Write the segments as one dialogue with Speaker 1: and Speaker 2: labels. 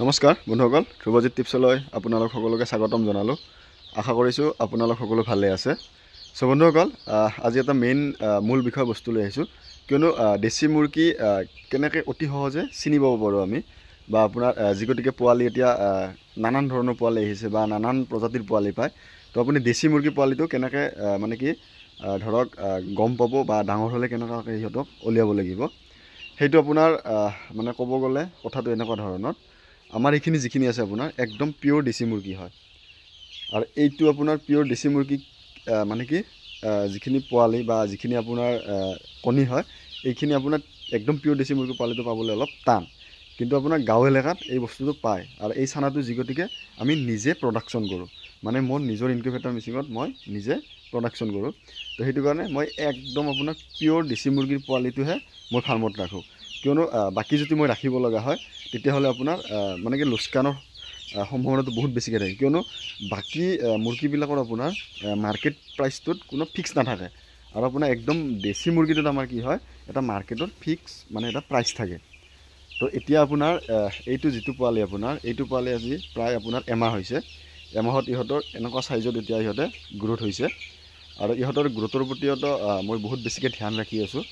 Speaker 1: নমস্কাৰ বন্ধুসকল, ধ্ৰুৱজিৎ টিপছলৈ আপোনালোক সকলোকে স্বাগতম জনালোঁ। আশা কৰিছোঁ আপোনালোক সকলো ভালে আছে। চ' বন্ধুসকল, আজি এটা মূল বিষয়বস্তু লৈ আহিছোঁ। কিয়নো দেশী মুৰ্গী কেনেকৈ অতি সহজে চিনি পাব পাৰোঁ আমি, বা আপোনাৰ যিগতিকে পোৱালি এতিয়া নানান ধৰণৰ পোৱালি আহিছে বা নানান প্ৰজাতিৰ পোৱালি পায়। তো আপুনি দেশী মুৰ্গী পোৱালিটো কেনেকৈ মানে কি ধৰক গম পাব বা ডাঙৰ হ'লে কেনেকুৱাকৈ সিহঁতক উলিয়াব লাগিব, সেইটো আপোনাৰ মানে ক'ব গ'লে কথাটো এনেকুৱা ধৰণৰ। আমাৰ এইখিনি যিখিনি আছে আপোনাৰ একদম পিয়'ৰ দেশী মুৰ্গী হয়। আৰু এইটো আপোনাৰ পিয়'ৰ দেশী মুৰ্গী মানে কি যিখিনি পোৱালি বা যিখিনি আপোনাৰ কণী হয়, এইখিনি আপোনাৰ একদম পিয়'ৰ দেশী মুৰ্গী পোৱালিটো পাবলৈ অলপ টান। কিন্তু আপোনাৰ গাঁও এলেকাত এই বস্তুটো পায়। আৰু এই চানাটো যিগতিকে আমি নিজে প্ৰডাকশ্যন কৰোঁ, মানে মোৰ নিজৰ ইনকিউবেটৰ মেচিনত মই নিজে প্ৰডাকশ্যন কৰোঁ। তো সেইটো কাৰণে মই একদম আপোনাৰ পিয়'ৰ দেশী মুৰ্গীৰ পোৱালিটোহে মই ফাৰ্মত ৰাখোঁ। কিয়নো বাকী যদি মই ৰাখিব লগা হয় তেতিয়াহ'লে আপোনাৰ মানে কি লোকচানৰ সম্ভাৱনাটো বহুত বেছিকৈ থাকে। কিয়নো বাকী মুৰ্গীবিলাকৰ আপোনাৰ মাৰ্কেট প্ৰাইচটোত কোনো ফিক্স নাথাকে। আৰু আপোনাৰ একদম দেশী মুৰ্গীটোত আমাৰ কি হয়, এটা মাৰ্কেটত ফিক্স মানে এটা প্ৰাইচ থাকে। তো এতিয়া আপোনাৰ এইটো যিটো পোৱালি আপোনাৰ এইটো পোৱালি আজি প্ৰায় আপোনাৰ এমাহ হৈছে। এমাহত ইহঁতৰ এনেকুৱা চাইজত এতিয়া ইহঁতে গ্ৰোথ হৈছে। আৰু ইহঁতৰ গ্ৰোথৰ প্ৰতিও মই বহুত বেছিকৈ ধ্যান ৰাখি আছোঁ।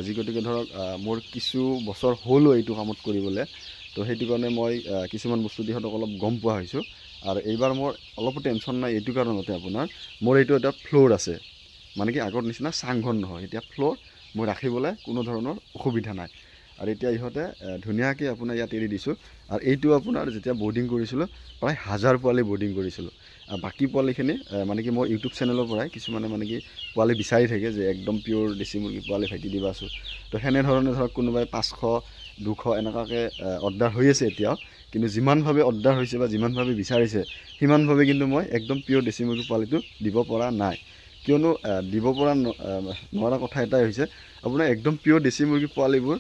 Speaker 1: যি গতিকে ধৰক মোৰ কিছু বছৰ হ'লো এইটো কামত কৰিবলৈ। তো সেইটো কাৰণে মই কিছুমান বস্তু ইহঁতক অলপ গম পোৱা হৈছোঁ। আৰু এইবাৰ মোৰ অলপো টেনশ্যন নাই এইটো কাৰণতে, আপোনাৰ মোৰ এইটো এটা ফ্ল'ৰ আছে, মানে কি আগৰ নিচিনা চাংঘৰ নহয়, এতিয়া ফ্ল'ৰ মই ৰাখিবলৈ কোনো ধৰণৰ অসুবিধা নাই। আৰু এতিয়া ইহঁতে ধুনীয়াকৈ আপোনাৰ ইয়াত এৰি দিছোঁ। আৰু এইটো আপোনাৰ যেতিয়া বৰ্ডিং কৰিছিলোঁ প্ৰায় 1000 পোৱালি বৰ্ডিং কৰিছিলোঁ। বাকী পোৱালিখিনি মানে কি মোৰ ইউটিউব চেনেলৰ পৰাই কিছুমানে মানে কি পোৱালি বিচাৰি থাকে যে একদম পিয়'ৰ দেশী মুৰ্গী পোৱালি ভাইটি দিবাচোন। তো সেনেধৰণে ধৰক কোনোবাই 500 200 এনেকুৱাকৈ অৰ্ডাৰ হৈ আছে এতিয়াও। কিন্তু যিমানভাৱে অৰ্ডাৰ হৈছে বা যিমানভাৱে বিচাৰিছে সিমানভাৱে কিন্তু মই একদম পিয়'ৰ দেশী মুৰ্গী পোৱালিটো দিব পৰা নাই। কিয়নো দিব পৰা নোৱাৰা কথা এটাই হৈছে, আপোনাৰ একদম পিয়'ৰ দেশী মুৰ্গী পোৱালিবোৰ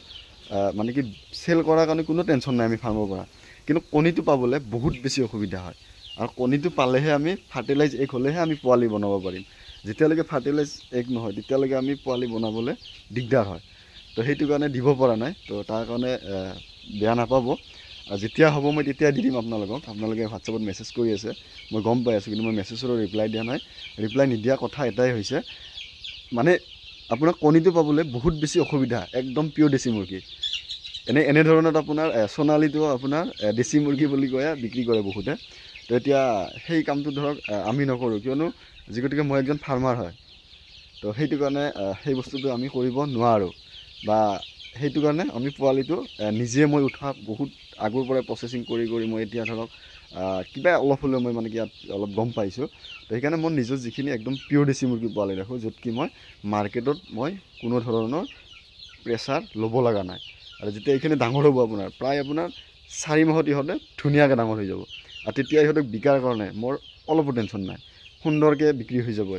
Speaker 1: মানে কি চেল কৰাৰ কাৰণে কোনো টেনশ্যন নাই আমি ফাৰ্মৰ পৰা। কিন্তু কণীটো পাবলৈ বহুত বেছি অসুবিধা হয়। আৰু কণীটো পালেহে আমি ফাৰ্টিলাইজ এগ হ'লেহে আমি পোৱালি বনাব পাৰিম। যেতিয়ালৈকে ফাৰ্টিলাইজ এগ নহয় তেতিয়ালৈকে আমি পোৱালি বনাবলৈ দিগদাৰ হয়। তো সেইটো কাৰণে দিব পৰা নাই। তো তাৰ কাৰণে বেয়া নাপাব, যেতিয়া হ'ব মই তেতিয়া দি দিম আপোনালোকক। আপোনালোকে হোৱাটছআপত মেছেজ কৰি আছে, মই গম পাই আছোঁ, কিন্তু মই মেছেজৰো ৰিপ্লাই দিয়া নাই। ৰিপ্লাই নিদিয়া কথা এটাই হৈছে, মানে আপোনাৰ কণীটো পাবলৈ বহুত বেছি অসুবিধা একদম পিয়'ৰ দেশী মুৰ্গী। এনেধৰণত আপোনাৰ সোণালীটো আপোনাৰ দেশী মুৰ্গী বুলি কয় বিক্ৰী কৰে বহুতে। তো এতিয়া সেই কামটো ধৰক আমি নকৰোঁ, কিয়নো যিগতিকে মই এজন ফাৰ্মাৰ হয়। তো সেইটো কাৰণে সেই বস্তুটো আমি কৰিব নোৱাৰোঁ। বা সেইটো কাৰণে আমি পোৱালিটো নিজে মই উঠা বহুত আগৰ পৰাই প্ৰচেছিং কৰি মই এতিয়া ধৰক কিবা অলপ হ'লেও মই মানে কি ইয়াত অলপ গম পাইছোঁ। তো সেইকাৰণে মই নিজৰ যিখিনি একদম পিয়'ৰ দেশী মুৰ্গী পোৱালি ৰাখোঁ, য'ত কি মই মাৰ্কেটত মই কোনো ধৰণৰ প্ৰেছাৰ ল'ব লগা নাই। আৰু যেতিয়া এইখিনি ডাঙৰ হ'ব আপোনাৰ প্ৰায় আপোনাৰ 4 মাহত ইহঁতে ধুনীয়াকৈ ডাঙৰ হৈ যাব। আৰু তেতিয়া ইহঁতক বিকাৰ কাৰণে মোৰ অলপো টেনশ্যন নাই, সুন্দৰকৈ বিক্ৰী হৈ যাব।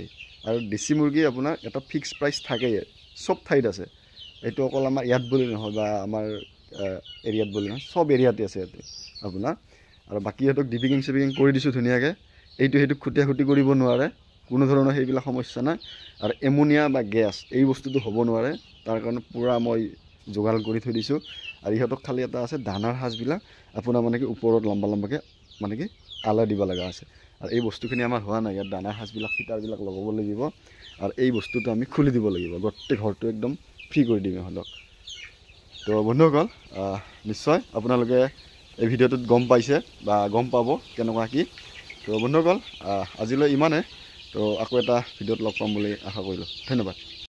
Speaker 1: আৰু দেশী মুৰ্গী আপোনাৰ এটা ফিক্স প্ৰাইচ থাকেই, চব ঠাইত আছে। এইটো অকল আমাৰ ইয়াত বুলি নহয় বা আমাৰ এৰিয়াত বুলি নহয়, চব এৰিয়াতে আছে ইয়াতে আপোনাৰ। আৰু বাকী ইহঁতক ডিপিকিং চিপিকিং কৰি দিছোঁ ধুনীয়াকৈ। সেইটোক খুটিয়া খুটি কৰিব নোৱাৰে, কোনো ধৰণৰ সেইবিলাক সমস্যা নাই। আৰু এমনিয়া বা গেছ এই বস্তুটো হ'ব নোৱাৰে, তাৰ কাৰণে পূৰা মই যোগাৰ কৰি থৈ দিছোঁ। আৰু ইহঁতক খালি এটা আছে, দানাৰ সাজবিলাক আপোনাৰ মানে কি ওপৰত লম্বাকৈ মানে কি আলাই দিব লগা আছে। আৰু এই বস্তুখিনি আমাৰ হোৱা নাই। ইয়াত দানাৰ সাজবিলাক ফিটাৰবিলাক লগাব লাগিব। আৰু এই বস্তুটো আমি খুলি দিব লাগিব, গোটেই ঘৰটো একদম ফ্ৰী কৰি দিম ইহঁতক। তো বন্ধুসকল, নিশ্চয় আপোনালোকে এই ভিডিঅ'টোত গম পাইছে বা গম পাব কেনেকুৱা কি। তো বন্ধুসকল, আজিলৈ ইমানে। তো আকৌ এটা ভিডিঅ'ত লগ পাম বুলি আশা কৰিলোঁ। ধন্যবাদ।